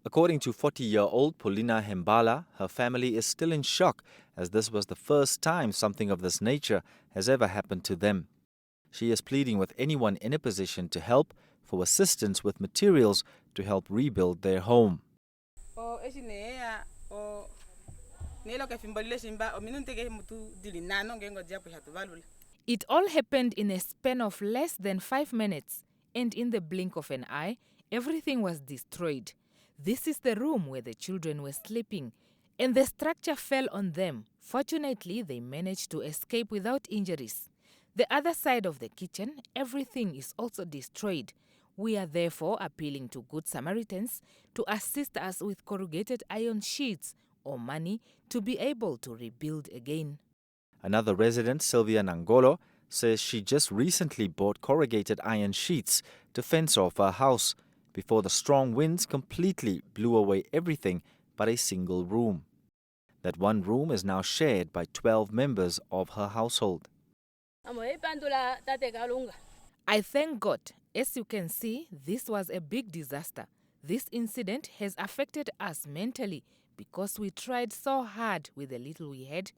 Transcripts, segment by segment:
According to 40-year-old Paulina Hembala, her family is still in shock as this was the first time something of this nature has ever happened to them. She is pleading with anyone in a position to help for assistance with materials to help rebuild their home. It all happened in a span of less than 5 minutes, and in the blink of an eye, everything was destroyed. This is the room where the children were sleeping, and the structure fell on them. Fortunately, they managed to escape without injuries. The other side of the kitchen, everything is also destroyed. We are therefore appealing to Good Samaritans to assist us with corrugated iron sheets or money to be able to rebuild again. Another resident, Sylvia Nangolo, says she just recently bought corrugated iron sheets to fence off her house before the strong winds completely blew away everything but a single room. That one room is now shared by 12 members of her household. I thank God. As you can see, this was a big disaster. This incident has affected us mentally because we tried so hard with the little we had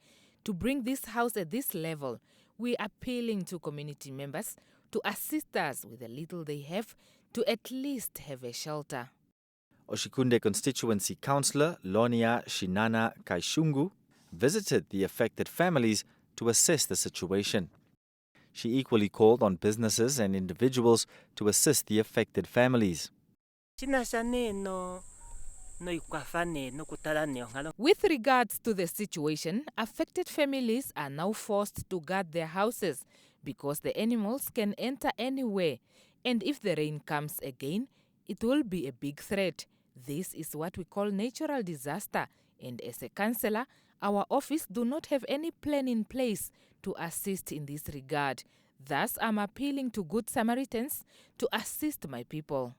to bring this house at this level. We are appealing to community members to assist us with the little they have to at least have a shelter. Oshikunde constituency councillor Lonia Shinana Kaishungu visited the affected families to assess the situation. She equally called on businesses and individuals to assist the affected families. With regards to the situation, affected families are now forced to guard their houses because the animals can enter anywhere, and if the rain comes again, it will be a big threat. This is what we call natural disaster, and as a councillor, our office do not have any plan in place to assist in this regard. Thus, I'm appealing to Good Samaritans to assist my people.